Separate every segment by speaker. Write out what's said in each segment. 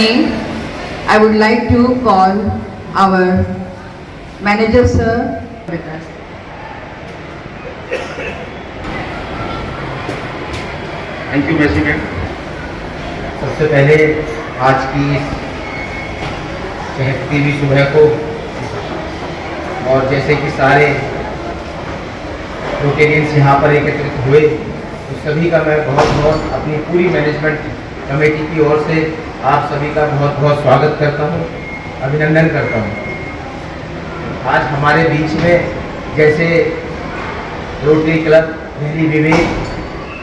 Speaker 1: I would like to call our manager sir with us.
Speaker 2: Thank you Massey ma'am. सबसे पहले आज की इस चहकती हुई सुबह को और जैसे कि सारे रोटेरियंस यहाँ पर एकत्रित हुए तो सभी का मैं बहुत बहुत अपनी पूरी मैनेजमेंट कमेटी की ओर से आप सभी का बहुत बहुत स्वागत करता हूँ, अभिनंदन करता हूँ। आज हमारे बीच में जैसे रोटरी क्लब दिल्ली विवेक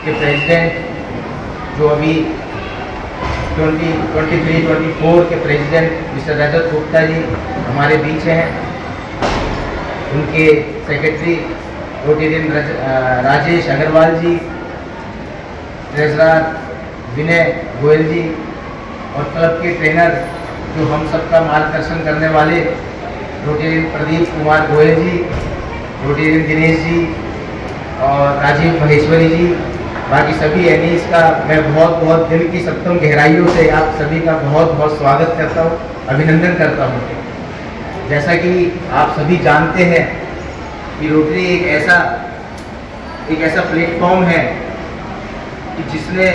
Speaker 2: के प्रेसिडेंट जो अभी 2023-24 के प्रेसिडेंट मिस्टर रजत गुप्ता जी हमारे बीच हैं, उनके सेक्रेटरी रोटेरियन राजेश अग्रवाल जी, ट्रेजरर विनय गोयल जी और क्लब के ट्रेनर जो हम सबका मार्गदर्शन करने वाले रोटेरियन प्रदीप कुमार गोयल जी, रोटेरियन दिनेश जी और राजीव महेश्वरी जी, बाकी सभी एनीस का मैं बहुत बहुत दिल की सप्तम गहराइयों से आप सभी का बहुत बहुत स्वागत करता हूँ, अभिनंदन करता हूँ। जैसा कि आप सभी जानते हैं कि रोटरी एक ऐसा प्लेटफॉर्म है कि जिसने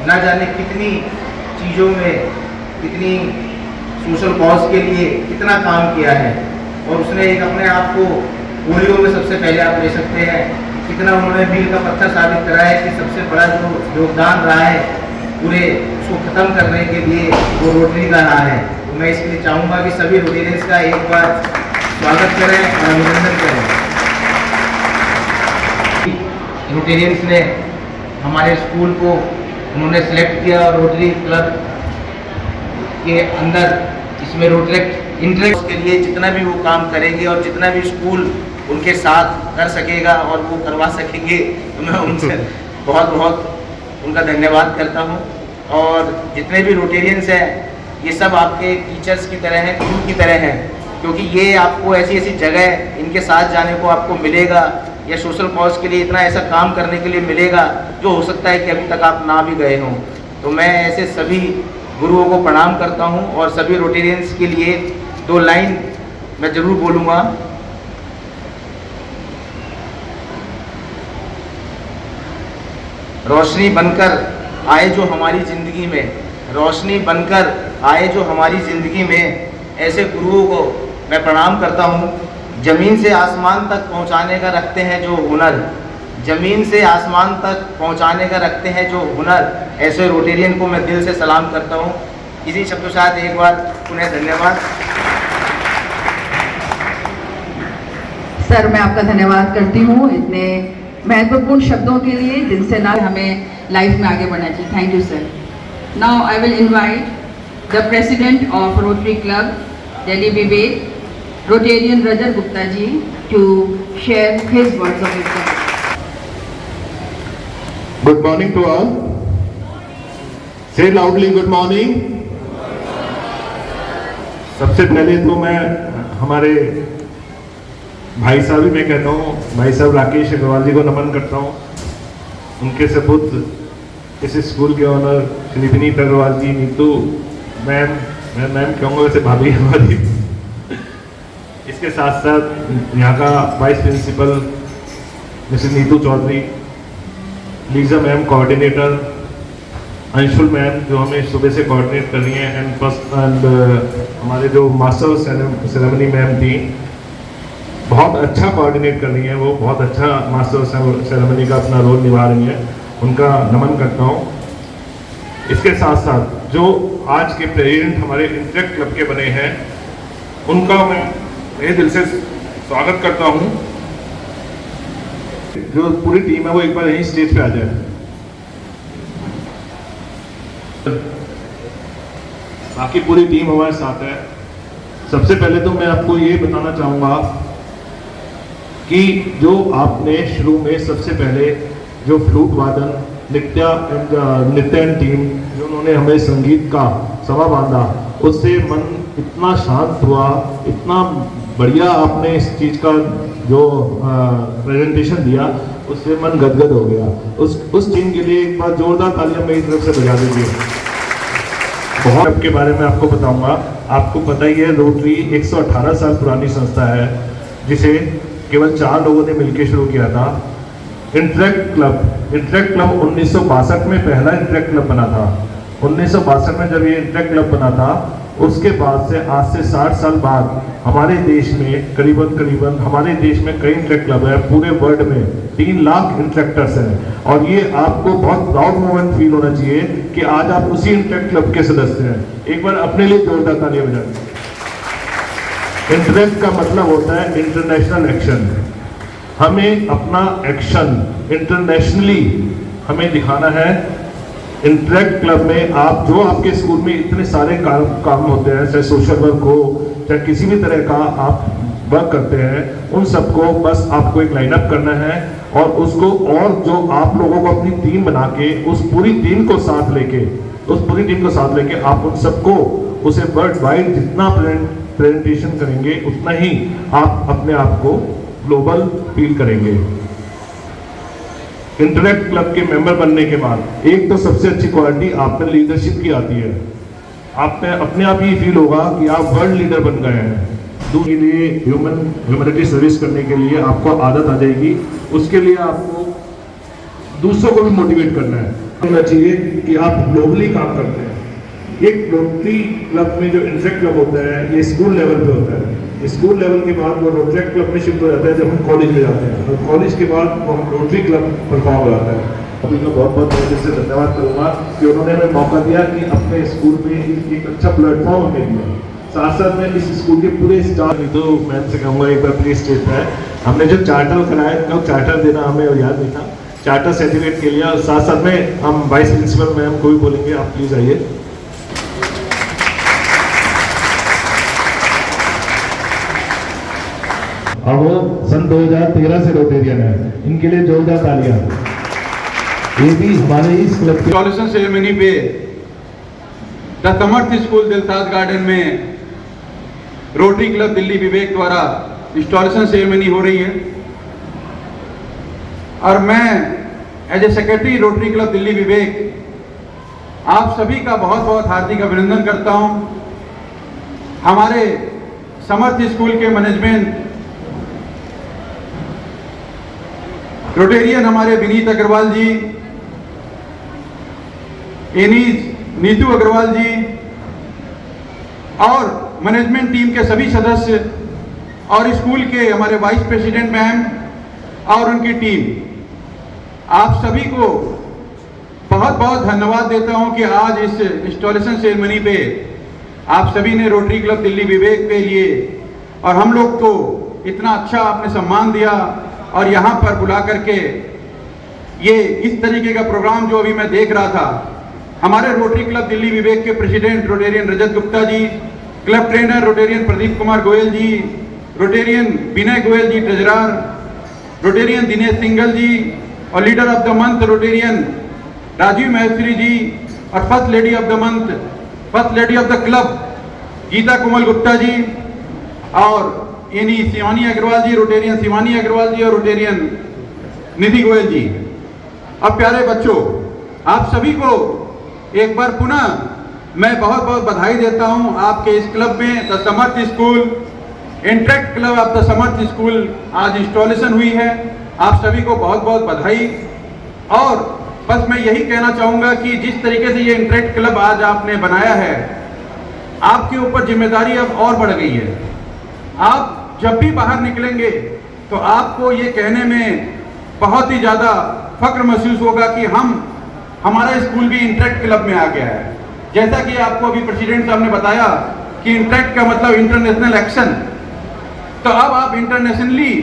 Speaker 2: न जाने कितनी चीज़ों में, कितनी सोशल कॉज के लिए कितना काम किया है और उसने एक अपने आप को पोलियो में सबसे पहले आप ले सकते हैं कितना उन्होंने मील का पत्थर साबित करा है कि सबसे बड़ा जो योगदान रहा है पूरे उसको ख़त्म करने के लिए वो रोटरी का रहा है। तो मैं इसके लिए चाहूँगा कि सभी रोटेरियंस का एक बार स्वागत करें और अभिनंदन करें। रोटेरियंस ने हमारे स्कूल को उन्होंने सेलेक्ट किया और रोटरी क्लब के अंदर इसमें रोटरेक्ट इंटरेक्ट के लिए जितना भी वो काम करेंगे और जितना भी स्कूल उनके साथ कर सकेगा और वो करवा सकेंगे तो मैं उनसे बहुत बहुत उनका धन्यवाद करता हूँ। और जितने भी रोटेरियंस हैं ये सब आपके टीचर्स की तरह हैं, गुरु की तरह हैं, क्योंकि ये आपको ऐसी ऐसी जगह इनके साथ जाने को आपको मिलेगा या सोशल कॉज के लिए इतना ऐसा काम करने के लिए मिलेगा जो हो सकता है कि अभी तक आप ना भी गए हों। तो मैं ऐसे सभी गुरुओं को प्रणाम करता हूं और सभी रोटेरियंस के लिए 2 लाइन मैं ज़रूर बोलूँगा। रोशनी बनकर आए जो हमारी ज़िंदगी में, रोशनी बनकर आए जो हमारी ज़िंदगी में, ऐसे गुरुओं को मैं प्रणाम करता हूं। ज़मीन से आसमान तक पहुंचाने का रखते हैं जो हुनर, ज़मीन से आसमान तक पहुंचाने का रखते हैं जो हुनर, ऐसे रोटेरियन को मैं दिल से सलाम करता हूं। इसी शब्दों के साथ एक बार पुनः धन्यवाद।
Speaker 1: सर मैं आपका धन्यवाद करती हूँ इतने महत्वपूर्ण शब्दों के लिए जिनसे ना हमें लाइफ में आगे बढ़ना चाहिए। Thank you sir. Now I will invite the president of rotary club Delhi Vivek Rotarian Rajat Gupta ji to share his words of wisdom.
Speaker 3: Good morning to all. Say loudly good morning. सबसे पहले तो मैं हमारे भाई साहब ही मैं कहता हूँ, भाई साहब राकेश अग्रवाल जी को नमन करता हूँ। उनके सपुत्र इस स्कूल के ऑनर श्री विनीत अग्रवाल जी, नीतू मैम, मैं मैम कहूँगा वैसे भाभी हमारी। इसके साथ साथ यहाँ का vice principal Mrs Neetu Chaudhary, Lisa ma'am coordinator, Anshul ma'am जो हमें सुबह से कोऑर्डिनेट कर रही हैं, एंड हमारे जो मास्टर सेरेमनी मैम थी बहुत अच्छा कोऑर्डिनेट कर रही हैं, वो बहुत अच्छा मास्टर सेरेमनी का अपना रोल निभा रही हैं, उनका नमन करता हूँ। इसके साथ साथ जो आज के प्रेसिडेंट हमारे इंटरेक्ट क्लब के बने हैं उनका मैं मेरे दिल से स्वागत करता हूं। जो पूरी टीम है वो एक बार यहीं स्टेज पे आ जाए। बाकी पूरी टीम हमारे साथ है। सबसे पहले तो मैं आपको ये बताना चाहूँगा कि जो आपने शुरू में सबसे पहले जो फ्लूट वादन नित्या एंड टीम जो उन्होंने हमें संगीत का समा बांधा, उससे मन इतना शांत हुआ, इतना बढ़िया आपने इस चीज़ का जो प्रेजेंटेशन दिया, उससे मन गदगद हो गया। उस टीम के लिए एक बार जोरदार तालियां मेरी तरफ से बजा दीजिए। बहुत के बारे में आपको बताऊंगा। आपको पता ही है, रोटरी 118 साल पुरानी संस्था है, जिसे केवल 4 लोगों ने मिलकर शुरू किया था। इंटरेक्ट क्लब 1962 में पहला इंटरेक्ट क्लब बना था। 1962 में जब ये इंटरेक्ट क्लब बना था, उसके बाद से आज से 60 साल बाद हमारे देश में करीबन हमारे देश में कई इंटरेक्ट क्लब है। पूरे वर्ल्ड में 3 लाख इंटरेक्टर्स हैं, और ये आपको बहुत प्राउड मोमेंट फील होना चाहिए कि आज आप उसी इंटरेक्ट क्लब के सदस्य हैं। एक बार अपने लिए जोरदार तालियां बजाएं। इंटरेक्ट का मतलब होता है इंटरनेशनल एक्शन। हमें अपना एक्शन इंटरनेशनली हमें दिखाना है। इंटरेक्ट क्लब में आप जो आपके स्कूल में इतने सारे काम होते हैं, चाहे सोशल वर्क हो, चाहे किसी भी तरह का आप वर्क करते हैं, उन सबको बस आपको एक लाइनअप करना है, और उसको और जो आप लोगों को अपनी टीम बना के उस पूरी टीम को साथ लेके आप उन सबको उसे वर्ल्ड वाइड जितना प्रेजेंटेशन करेंगे, उतना ही आप अपने आप को ग्लोबल फील करेंगे। इंटरेक्ट क्लब के मेंबर बनने के बाद एक तो सबसे अच्छी क्वालिटी आप में लीडरशिप की आती है। आप में अपने आप ही फील होगा कि आप वर्ल्ड लीडर बन गए हैं। दूसरे लिए ह्यूमैनिटी सर्विस करने के लिए आपको आदत आ जाएगी। उसके लिए आपको दूसरों को भी मोटिवेट करना है। होना चाहिए कि आप ग्लोबली काम करते हैं। एक रोटरी क्लब में जो इंटरेक्ट क्लब होता है, ये स्कूल लेवल पे होता है। स्कूल लेवल के बाद वो रोटरी क्लब में शिफ्ट हो जाता है जब हम कॉलेज में जाते हैं, और कॉलेज के बाद वो हम रोटरी क्लब परफॉर्म हो जाता है। अभी मैं बहुत दिल से धन्यवाद करूँगा कि उन्होंने हमें मौका दिया कि अपने स्कूल में एक अच्छा प्लेटफॉर्म हमें दिया। साथ साथ में इस स्कूल के पूरे स्टाफ तो मैम से कहूँगा एक बार प्लीज स्टेज पर है। हमने जो चार्टर कराया, कब चार्टर देना हमें याद नहीं था, चार्टर सर्टिफिकेट के लिए। साथ साथ में हम वाइस प्रिंसिपल मैम को भी बोलेंगे, आप प्लीज आइए। और वो सन 2013 से रोटेरियन है, इनके लिए जोरदार तालियां। ये भी हमारे इस क्लब के
Speaker 4: इंस्टॉलेशन सेरेमनी पे the Samarth school Dilshad garden में रोटरी क्लब दिल्ली विवेक द्वारा इंस्टॉलेशन सेरेमनी हो रही है, और मैं as a secretary rotary club Delhi Vivek आप सभी का बहुत बहुत हार्दिक अभिनंदन करता हूं। हमारे समर्थ स्कूल के मैनेजमेंट रोटेरियन हमारे विनीत अग्रवाल जी, एनीज नीतू अग्रवाल जी, और मैनेजमेंट टीम के सभी सदस्य, और स्कूल के हमारे वाइस प्रेसिडेंट मैम और उनकी टीम, आप सभी को बहुत बहुत धन्यवाद देता हूं कि आज इस इंस्टॉलेशन सेरेमनी पे आप सभी ने रोटरी क्लब दिल्ली विवेक के लिए और हम लोग को इतना अच्छा आपने सम्मान दिया, और यहाँ पर बुला करके ये इस तरीके का प्रोग्राम जो अभी मैं देख रहा था, हमारे रोटरी क्लब दिल्ली विवेक के president rotarian Rajat Gupta ji, club trainer rotarian Pradeep Kumar Goyal ji, rotarian Vinay Goyal ji treasurer, rotarian Dinesh Singhal ji, और leader of the month rotarian Rajeev Maheshwari ji, और first lady of the month, first lady of the club Geeta कुमल गुप्ता जी, और यानी शिवानी अग्रवाल जी, रोटेरियन शिवानी अग्रवाल जी, और रोटेरियन निधि गोयल जी। अब प्यारे बच्चों, आप सभी को एक बार पुनः मैं बहुत बहुत बधाई देता हूं। आपके इस क्लब में the Samarth school interact club of the Samarth school आज इंस्टॉलेशन हुई है। आप सभी को बहुत बहुत बधाई। और बस मैं यही कहना चाहूँगा कि जिस तरीके से ये इंटरेक्ट क्लब आज आपने बनाया है, आपके ऊपर जिम्मेदारी अब और बढ़ गई है। आप जब भी बाहर निकलेंगे तो आपको ये कहने में बहुत ही ज़्यादा फक्र महसूस होगा कि हमारा स्कूल भी इंटरेक्ट क्लब में आ गया है। जैसा कि आपको अभी प्रेसिडेंट साहब ने बताया कि इंटरेक्ट का मतलब इंटरनेशनल एक्शन, तो अब आप इंटरनेशनली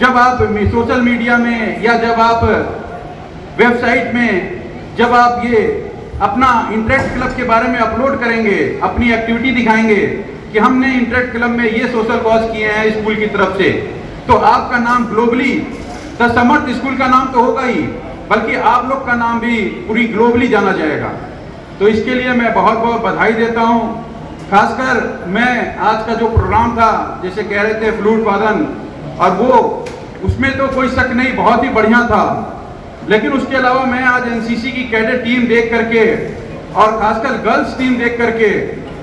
Speaker 4: जब आप सोशल मीडिया में या जब आप वेबसाइट में जब आप ये अपना इंटरेक्ट क्लब के बारे में अपलोड करेंगे, अपनी एक्टिविटी दिखाएंगे कि हमने इंटरेक्ट क्लब में ये सोशल कॉज किए हैं स्कूल की तरफ से, तो आपका नाम ग्लोबली द समर्थ स्कूल का नाम तो होगा ही, बल्कि आप लोग का नाम भी पूरी ग्लोबली जाना जाएगा। तो इसके लिए मैं बहुत बहुत बधाई देता हूँ। खासकर मैं आज का जो प्रोग्राम था, जैसे कह रहे थे फ्लूट वादन, और वो उसमें तो कोई शक नहीं, बहुत ही बढ़िया था। लेकिन उसके अलावा मैं आज एनसीसी की कैडेट टीम देख करके और खासकर गर्ल्स टीम देख करके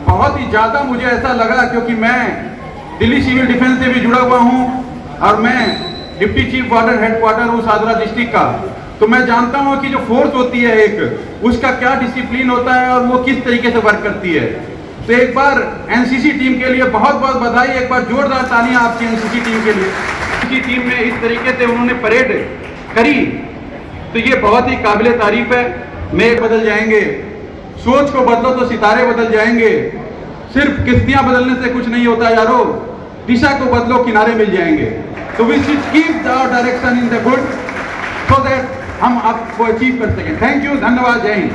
Speaker 4: बहुत ही ज़्यादा मुझे ऐसा लगा, क्योंकि मैं दिल्ली सिविल डिफेंस से भी जुड़ा हुआ हूँ और मैं डिप्टी चीफ वार्डन हेडक्वार्टर हूँ सादरा डिस्ट्रिक्ट का। तो मैं जानता हूँ कि जो फोर्स होती है एक, उसका क्या डिसिप्लिन होता है और वो किस तरीके से वर्क करती है। तो एक बार एनसीसी टीम के लिए बहुत बहुत बधाई, एक बार जोरदार तालियां आपकी एनसीसी टीम के लिए। एनसीसी टीम में इस तरीके से उन्होंने परेड करी, तो ये बहुत ही काबिले तारीफ है। मेघ बदल जाएंगे, सोच को बदलो तो सितारे बदल जाएंगे। सिर्फ किश्तियां बदलने से कुछ नहीं होता यारो, दिशा को बदलो किनारे मिल जाएंगे। तो we should keep our direction in the good so that हम आपको अचीव कर सकें। थैंक यू, धन्यवाद, जय Hind.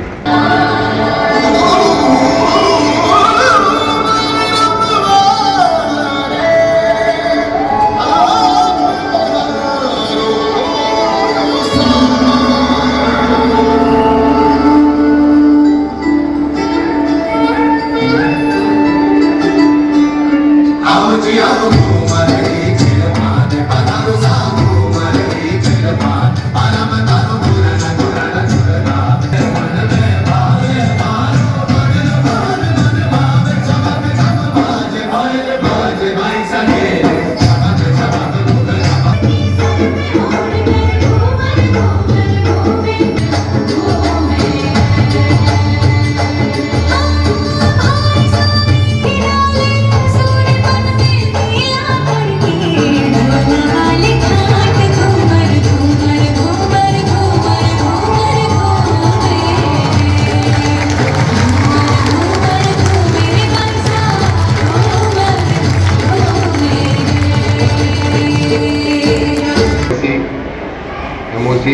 Speaker 5: MOC,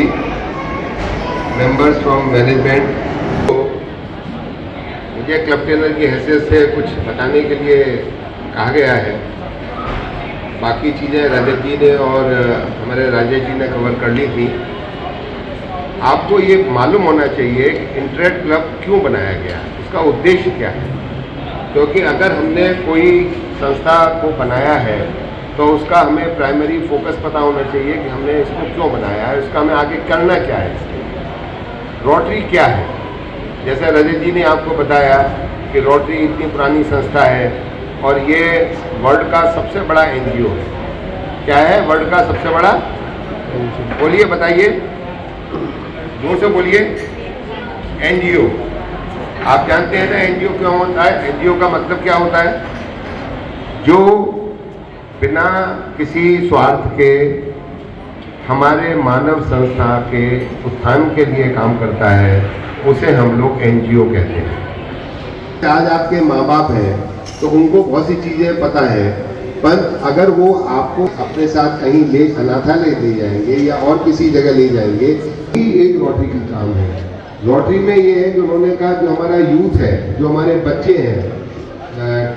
Speaker 5: members from management को मुझे क्लब ट्रेनर की हैसियत से कुछ बताने के लिए कहा गया है। बाकी चीज़ें रजत जी ने और हमारे राजेश जी ने कवर कर ली थी। आपको ये मालूम होना चाहिए कि इंटरेक्ट क्लब क्यों बनाया गया है, उसका उद्देश्य क्या है। क्योंकि अगर हमने कोई संस्था को बनाया है तो उसका हमें प्राइमरी फोकस पता होना चाहिए कि हमने इसको क्यों बनाया है, इसका हमें आगे करना क्या है। इसके रोटरी क्या है, जैसे रजत जी ने आपको बताया कि रोटरी इतनी पुरानी संस्था है और ये वर्ल्ड का सबसे बड़ा NGO है। क्या है वर्ल्ड का सबसे बड़ा? बोलिए, बताइए, जोर से बोलिए। NGO। आप जानते हैं ना NGO क्यों होता है? NGO का मतलब क्या होता है? जो बिना किसी स्वार्थ के हमारे मानव संस्था के उत्थान के लिए काम करता है, उसे हम लोग NGO कहते हैं।
Speaker 6: आज आपके माँ बाप हैं तो उनको बहुत सी चीज़ें पता है, पर अगर वो आपको अपने साथ कहीं ले अनाथालय ले जाएंगे या और किसी जगह ले जाएंगे, ये एक रोटरी का काम है। रोटरी में ये है कि उन्होंने कहा जो हमारा यूथ है, जो हमारे बच्चे हैं,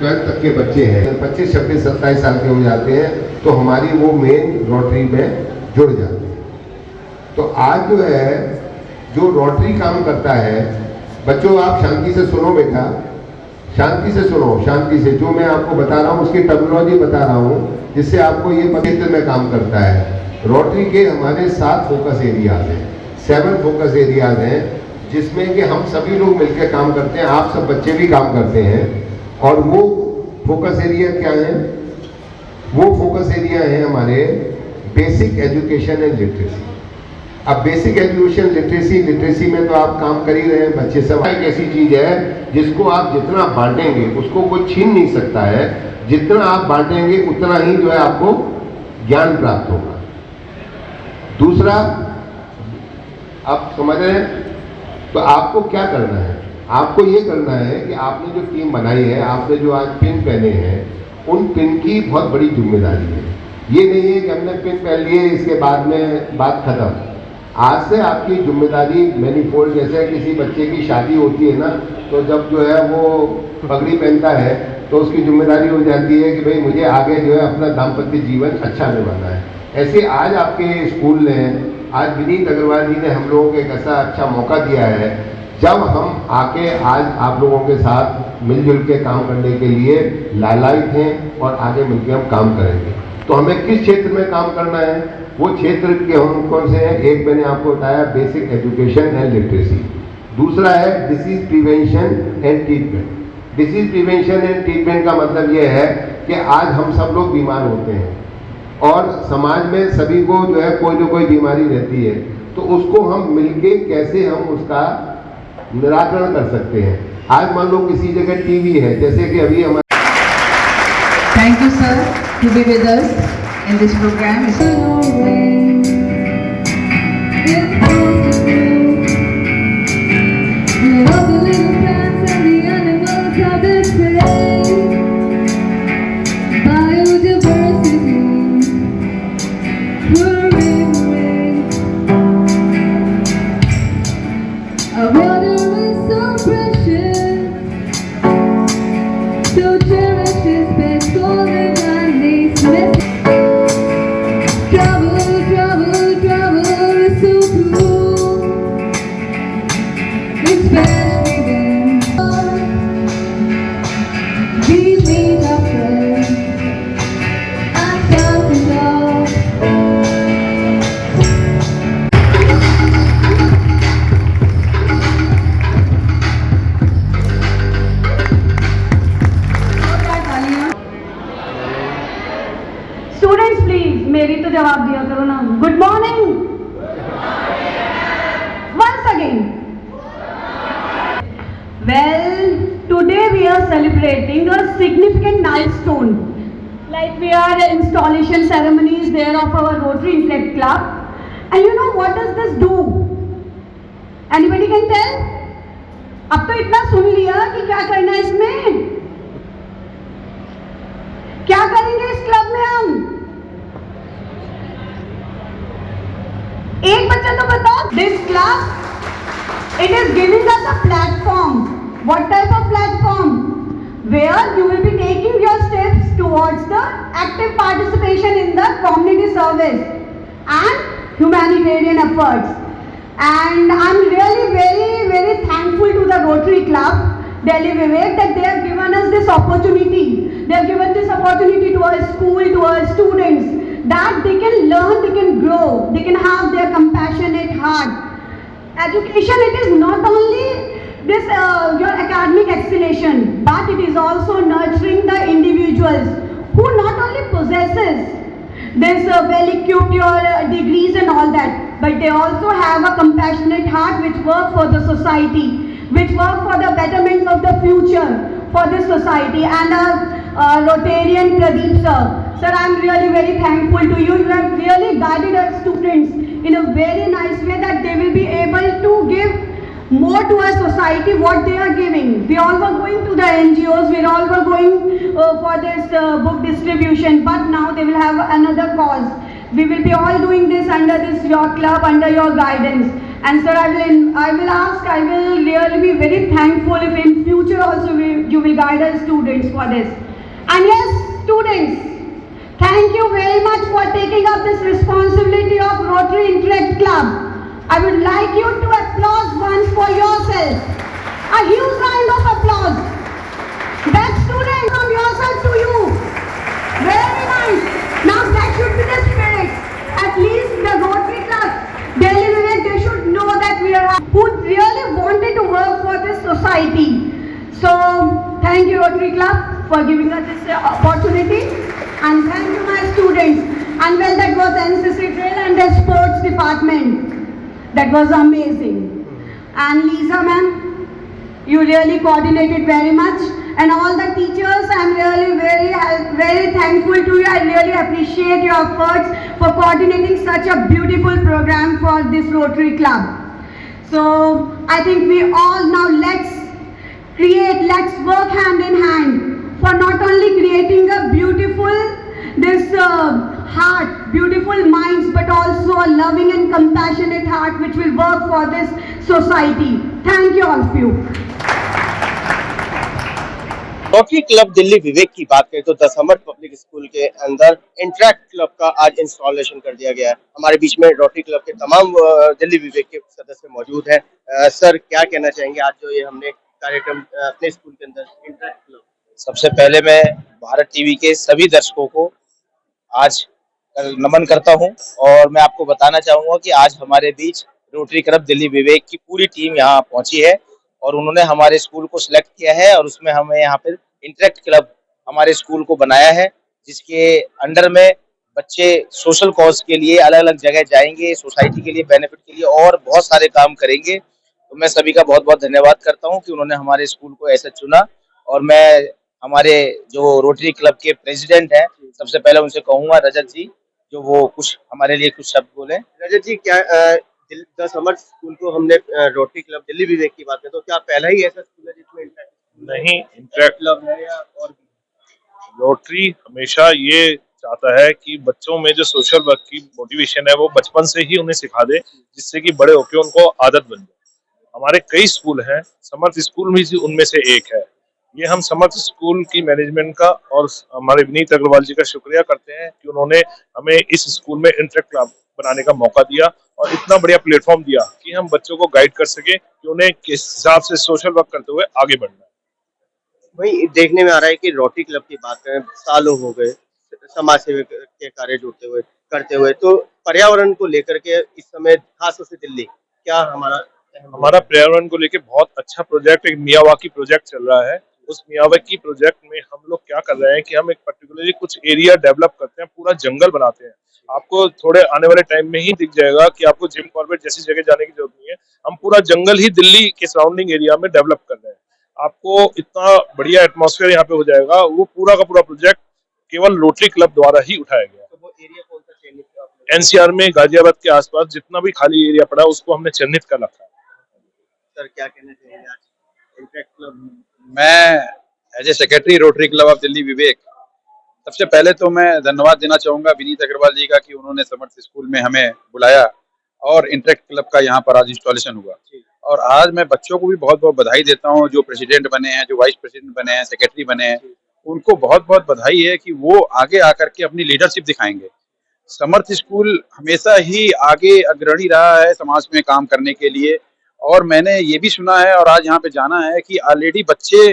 Speaker 6: 12th तक के बच्चे हैं, 25, 26, 27 साल के हो जाते हैं, तो हमारी वो मेन रोटरी में जुड़ जाते हैं। तो आज जो है जो रोटरी काम करता है, बच्चों आप शांति से सुनो बेटा, शांति से सुनो, शांति से। जो मैं आपको बता रहा हूँ उसकी टेक्नोलॉजी बता रहा हूँ जिससे आपको ये क्षेत्र में काम करता है। रोटरी के हमारे 7 फोकस एरियाज हैं, 7 फोकस एरियाज हैं, जिसमें कि हम सभी लोग मिलकर काम करते हैं। आप सब बच्चे भी काम करते हैं। और वो फोकस एरिया क्या है? वो फोकस एरिया है हमारे बेसिक एजुकेशन एंड लिटरेसी। अब बेसिक एजुकेशन लिटरेसी में तो आप काम कर ही रहे हैं। बच्चे सब एक ऐसी चीज है जिसको आप जितना बांटेंगे उसको कोई छीन नहीं सकता है। जितना आप बांटेंगे उतना ही जो है आपको ज्ञान प्राप्त होगा। दूसरा, आप समझ रहे हैं? तो आपको क्या करना है? आपको ये करना है कि आपने जो टीम बनाई है, आपने जो आज पिन पहने हैं, उन पिन की बहुत बड़ी जिम्मेदारी है। ये नहीं है कि हमने पिन पहन लिए इसके बाद में बात खत्म। आज से आपकी जिम्मेदारी मैनीफोल्ड। जैसे किसी बच्चे की शादी होती है ना, तो जब जो है वो पगड़ी पहनता है तो उसकी जिम्मेदारी हो जाती है कि भाई मुझे आगे जो है अपना दाम्पत्य जीवन अच्छा निभाना है। ऐसे आज आपके स्कूल ने, आज विनीत अग्रवाल जी ने हम लोगों को एक ऐसा अच्छा मौका दिया है जब हम आके आज आप लोगों के साथ मिलजुल के काम करने के लिए लालायित हैं और आगे मिलकर हम काम करेंगे। तो हमें किस क्षेत्र में काम करना है? वो क्षेत्र के हम कौन से हैं? एक मैंने आपको बताया बेसिक एजुकेशन एंड लिटरेसी। दूसरा है disease prevention and treatment. Disease prevention and treatment का मतलब ये है कि आज हम सब लोग बीमार होते हैं और समाज में सभी को जो है कोई ना कोई बीमारी रहती है, तो उसको हम मिलके कैसे हम उसका निराकरण कर सकते हैं। आज मान लो किसी जगह टीबी है, जैसे कि अभी हमारे
Speaker 1: Thank you, sir, to be with us in this program.
Speaker 7: So cherish this best golden and travel, travel, travel is so cool, especially when we meet our friends and come to love.
Speaker 8: Students please मेरी तो जवाब दिया करो ना। Good morning once again. Well today we are celebrating a significant milestone, like we are installation ceremonies there of our Rotary Intellect Club, and you know what does this do? Anybody can tell? अब तो इतना सुन लिया कि क्या करना है इसमें, क्या करेंगे इस क्लब में हम? एक बच्चा तो बताओ। This club it is giving us a platform. What type of platform? Where you will be taking your steps towards the active participation in the community service and humanitarian efforts. And I'm really very thankful to the Rotary Club Delhi Vivek that they have given us this opportunity. They have given this opportunity to our school, to our students, that they can learn, they can grow, they can have their compassionate heart. Education, it is not only this your academic excellence, but it is also nurturing the individuals who not only possesses this well-equipped your degrees and all that, but they also have a compassionate heart which work for the society, which work for the betterment of the future for this society. And Rotarian Pradeep sir, I'm really very thankful to you. You have really guided our students in a very nice way that they will be able to give more to our society what they are giving. We all were going to the NGOs, we all were going for this book distribution, but now they will have another cause. We will be all doing this under this your club, under your guidance. And sir, I will really be very thankful if in future also you will guide our students for this. And yes, students, thank you very much for taking up this responsibility of Rotary Intellect Club. I would like you to applaud once for yourself. A huge round of applause. Best student from yourself to you. Very nice. Now that should be the spirit. At least the Rotary Club, Delhi Vivek, they should know that we are who really wanted to work for this society. So thank you Rotary Club for giving us this opportunity, and thank you my students. And well, that was NCC drill and the sports department. That was amazing. And Lisa ma'am, you really coordinated very much. And all the teachers, I'm really very thankful to you. I really appreciate your efforts for coordinating such a beautiful program for this Rotary Club. So I think we all now let's work hand in hand for not only creating a beautiful heart, beautiful minds, but also a loving and compassionate heart which will work for this society. Thank you all of you.
Speaker 9: Rotary club Delhi Vivek की बात करें तो 10 अमर public school के अंदर interact club का आज installation कर दिया गया है। हमारे बीच में रोटरी क्लब के तमाम दिल्ली विवेक के सदस्य मौजूद हैं। सर, क्या कहना चाहेंगे आज जो ये हमने कार्यक्रम अपने स्कूल के अंदर इंटरैक्ट क्लब?
Speaker 10: सबसे पहले मैं भारत टीवी के सभी दर्शकों को आज नमन करता हूं और मैं आपको बताना चाहूंगा कि आज हमारे बीच रोटरी क्लब दिल्ली विवेक की पूरी टीम यहाँ पहुंची है और उन्होंने हमारे स्कूल को सिलेक्ट किया है और उसमें हमें यहाँ पे इंटरेक्ट क्लब हमारे स्कूल को बनाया है, जिसके अंडर में बच्चे सोशल कॉज के लिए अलग अलग जगह जाएंगे, सोसाइटी के लिए, बेनिफिट के लिए और बहुत सारे काम करेंगे। तो मैं सभी का बहुत बहुत धन्यवाद करता हूँ कि उन्होंने हमारे स्कूल को ऐसे चुना। और मैं हमारे जो रोटरी क्लब के प्रेसिडेंट हैं, सबसे पहले उनसे कहूँगा रजत जी, जो वो कुछ हमारे लिए कुछ शब्द बोले।
Speaker 9: रजत जी, क्या द समर स्कूल को हमने रोटरी क्लब दिल्ली विवेक की बात करें तो क्या पहला ही ऐसा स्कूल है जिसमें
Speaker 11: नहीं, इंटरेक्ट
Speaker 9: क्लब है या और भी?
Speaker 11: रोटरी हमेशा ये चाहता है कि बच्चों में जो सोशल वर्क की मोटिवेशन है वो बचपन से ही उन्हें सिखा दे, जिससे कि बड़े होकर उनको आदत बन जाए। हमारे कई स्कूल हैं, समर्थ स्कूल भी उनमें से एक है। ये हम समर्थ स्कूल की मैनेजमेंट का और हमारे विनीत अग्रवाल जी का शुक्रिया करते हैं कि उन्होंने हमें इस स्कूल में इंटरेक्ट क्लब बनाने का मौका दिया और इतना बढ़िया प्लेटफॉर्म दिया कि हम बच्चों को गाइड कर सके कि उन्हें किस हिसाब से सोशल वर्क करते हुए आगे बढ़ना है।
Speaker 9: वही देखने में आ रहा है कि रोटरी क्लब की बात करें, सालों हो गए समाज सेवा के कार्य जुड़ते हुए करते हुए, तो पर्यावरण को लेकर के इस समय खासतौर से दिल्ली क्या
Speaker 11: हमारा पर्यावरण को लेके बहुत अच्छा प्रोजेक्ट, एक मियावाकी प्रोजेक्ट चल रहा है। उस मियावाकी प्रोजेक्ट में हम लोग क्या कर रहे हैं कि हम एक पर्टिकुलरली कुछ एरिया डेवलप करते हैं, पूरा जंगल बनाते हैं। आपको थोड़े आने वाले टाइम में ही दिख जाएगा कि आपको जिम कॉर्बेट जैसी जगह जाने की जरूरत नहीं है। हम पूरा जंगल ही दिल्ली के सराउंडिंग एरिया में डेवलप कर रहे हैं। आपको इतना बढ़िया एटमॉस्फेयर यहाँ पे हो जाएगा। वो पूरा का पूरा प्रोजेक्ट केवल रोटरी क्लब द्वारा ही उठाया गया।
Speaker 9: तो वो एरिया कौन सा चयनित किया आपने?
Speaker 11: एनसीआर में गाजियाबाद के आसपास जितना भी खाली एरिया पड़ा है उसको हमने चिन्हित कर रखा है।
Speaker 9: सर क्या कहना चाहेंगे आज इंटरेक्ट क्लब?
Speaker 4: मैं as a secretary rotary club of Delhi Vivek, सबसे पहले तो मैं धन्यवाद देना चाहूँगा विनीत अग्रवाल जी का कि उन्होंने समर्थ स्कूल में हमें बुलाया और इंटरेक्ट क्लब का यहाँ पर आज इंस्टॉलेशन हुआ। और आज मैं बच्चों को भी बहुत बहुत बधाई देता हूँ, जो प्रेसिडेंट बने हैं, जो वाइस प्रेसिडेंट बने हैं, सेक्रेटरी बने हैं, उनको बहुत बहुत बधाई है कि वो आगे आकर के अपनी लीडरशिप दिखाएंगे। समर्थ स्कूल हमेशा ही आगे अग्रणी रहा है समाज में काम करने के लिए। और मैंने ये भी सुना है और आज यहाँ पे जाना है कि ऑलरेडी बच्चे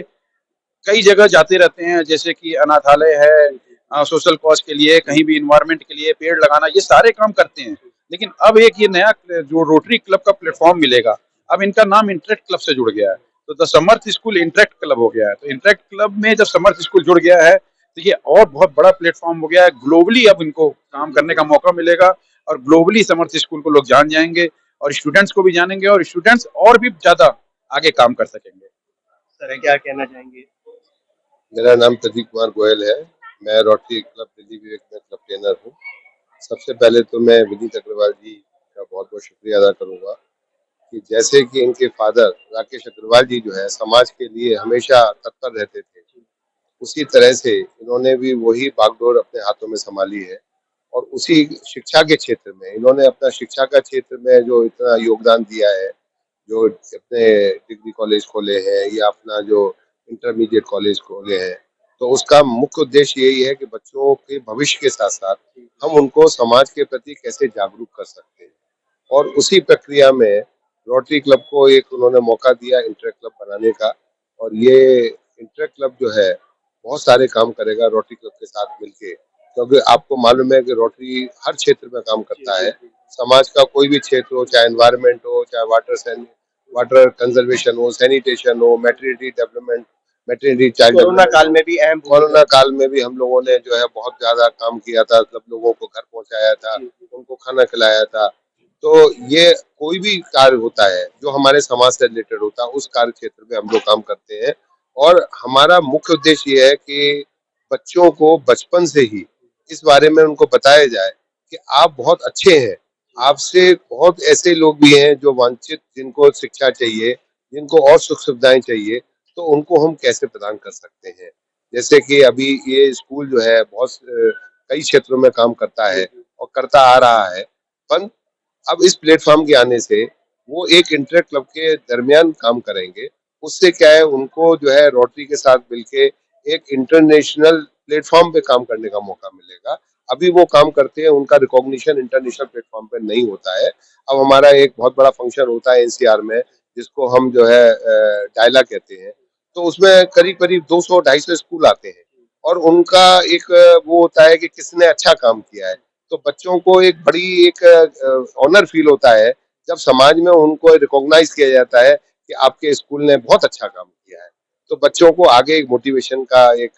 Speaker 4: कई जगह जाते रहते हैं, जैसे कि अनाथालय है, सोशल कॉज के लिए, कहीं भी इन्वायरमेंट के लिए, पेड़ लगाना, ये सारे काम करते हैं। लेकिन अब एक ये नया जो रोटरी क्लब का प्लेटफॉर्म मिलेगा, अब इनका नाम इंटरेक्ट क्लब से जुड़ गया है, तो the Samarth school interact club हो गया है। तो इंटरेक्ट क्लब में जब समर्थ स्कूल जुड़ गया है तो ये और बहुत बड़ा प्लेटफॉर्म हो गया है। ग्लोबली अब इनको काम करने का मौका मिलेगा और ग्लोबली समर्थ स्कूल को लोग जान जाएंगे और स्टूडेंट्स को भी जानेंगे और स्टूडेंट्स और भी ज्यादा आगे काम कर सकेंगे।
Speaker 9: सर क्या कहना चाहेंगे?
Speaker 5: मेरा नाम प्रदीप कुमार गोयल है। मैं रोटरी क्लब दिल्ली विवेक में क्लब ट्रेनर हूँ। सबसे पहले तो मैं विनीत अग्रवाल जी का बहुत बहुत शुक्रिया अदा करूँगा कि जैसे कि इनके फादर राकेश अग्रवाल जी जो है समाज के लिए हमेशा तत्पर रहते थे, उसी तरह से इन्होंने भी वही बागडोर अपने हाथों में संभाली है। और उसी शिक्षा के क्षेत्र में इन्होंने अपना शिक्षा का क्षेत्र में जो इतना योगदान दिया है, जो अपने डिग्री कॉलेज खोले हैं या अपना जो इंटरमीडिएट कॉलेज खोले हैं, तो उसका मुख्य उद्देश्य यही है कि बच्चों के भविष्य के साथ साथ हम उनको समाज के प्रति कैसे जागरूक कर सकते हैं। और उसी प्रक्रिया में रोटरी क्लब को एक उन्होंने मौका दिया इंटरेक्ट क्लब बनाने का। और ये इंटरेक्ट क्लब जो है बहुत सारे काम करेगा रोटरी क्लब के साथ मिलके, क्योंकि आपको मालूम है कि रोटरी हर क्षेत्र में काम करता है। समाज का कोई भी क्षेत्र हो, चाहे एनवायरनमेंट हो, चाहे वाटर कंजर्वेशन हो, सैनिटेशन हो, maternity development, maternity child
Speaker 9: corona काल में भी
Speaker 5: कोरोना काल में भी हम लोगों ने जो है बहुत ज्यादा काम किया था, सब लोगों को घर पहुंचाया था, उनको खाना खिलाया था। तो ये कोई भी कार्य होता है जो हमारे समाज से रिलेटेड होता है, उस कार्य क्षेत्र में हम लोग काम करते हैं। और हमारा मुख्य उद्देश्य ये है कि बच्चों को बचपन से ही इस बारे में उनको बताया जाए कि आप बहुत अच्छे हैं, आपसे बहुत ऐसे लोग भी हैं जो वंचित, जिनको शिक्षा चाहिए, जिनको और सुख सुविधाएं चाहिए, तो उनको हम कैसे प्रदान कर सकते हैं। जैसे कि अभी ये स्कूल जो है बहुत कई क्षेत्रों में काम करता है और करता आ रहा है, पर अब इस प्लेटफॉर्म के आने से वो एक इंटरेक्ट क्लब के दरमियान काम करेंगे। उससे क्या है, उनको जो है रोटरी के साथ मिलके एक इंटरनेशनल प्लेटफॉर्म पे काम करने का मौका मिलेगा। अभी वो काम करते हैं, उनका रिकॉग्निशन इंटरनेशनल प्लेटफॉर्म पे नहीं होता है। अब हमारा एक बहुत बड़ा फंक्शन होता है एनसीआर में, जिसको हम जो है डायला कहते हैं, तो उसमें करीब करीब 200-250 स्कूल आते हैं और उनका एक वो होता है कि किसने अच्छा काम किया है। तो बच्चों को एक बड़ी एक ऑनर फील होता है जब समाज में उनको रिकॉग्नाइज किया जाता है कि आपके स्कूल ने बहुत अच्छा काम किया है, तो बच्चों को आगे एक मोटिवेशन का एक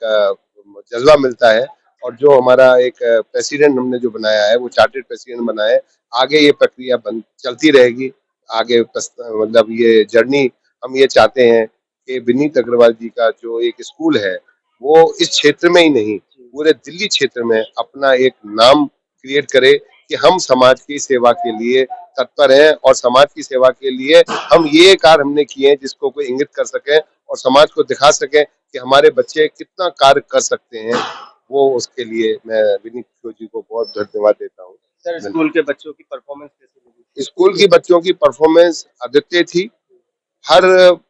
Speaker 5: जज्बा मिलता है। और जो हमारा एक प्रेसिडेंट हमने जो बनाया है, वो चार्टर्ड प्रेसिडेंट बनाया है, आगे ये प्रक्रिया चलती रहेगी। आगे मतलब ये जर्नी हम ये चाहते हैं कि विनीत अग्रवाल जी का जो एक स्कूल है, वो इस क्षेत्र में ही नहीं, पूरे दिल्ली क्षेत्र में अपना एक नाम क्रिएट करे कि हम समाज की सेवा के लिए तत्पर हैं और समाज की सेवा के लिए हम ये कार्य हमने किए हैं जिसको कोई इंगित कर सके और समाज को दिखा सके कि हमारे बच्चे कितना कार्य कर सकते हैं। वो उसके लिए मैं विनीत जी को बहुत धन्यवाद देता हूँ।
Speaker 9: सर, स्कूल के बच्चों की परफॉर्मेंस कैसी लगी?
Speaker 5: स्कूल की बच्चों की परफॉर्मेंस अद्वितीय थी। हर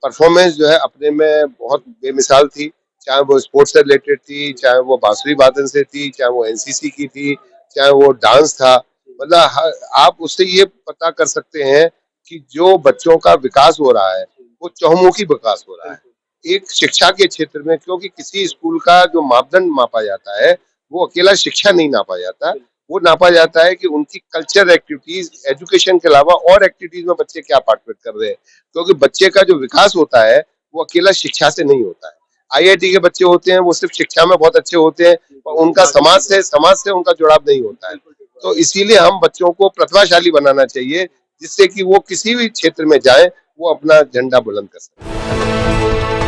Speaker 5: परफॉर्मेंस जो है अपने में बहुत बेमिसाल थी, चाहे वो स्पोर्ट्स से रिलेटेड थी, चाहे वो बांसुरी वादन से थी, चाहे वो एनसीसी की थी, चाहे वो डांस था। मतलब आप उससे ये पता कर सकते हैं कि जो बच्चों का विकास हो रहा है वो चहुमुखी विकास हो रहा है एक शिक्षा के क्षेत्र में, क्योंकि किसी स्कूल का जो मापदंड मापा जाता है वो अकेला शिक्षा नहीं नापा जाता, वो नापा जाता है कि उनकी कल्चर एक्टिविटीज, एजुकेशन के अलावा और एक्टिविटीज में बच्चे क्या पार्टिसिपेट कर रहे हैं। क्योंकि बच्चे का जो विकास होता है वो अकेला शिक्षा से नहीं होता है। आईआईटी के बच्चे होते हैं वो सिर्फ शिक्षा में बहुत अच्छे होते हैं और उनका समाज से उनका जुड़ाव नहीं होता है। तो इसीलिए हम बच्चों को प्रतिभाशाली बनाना चाहिए जिससे कि वो किसी भी क्षेत्र में जाए वो अपना झंडा बुलंद कर सके।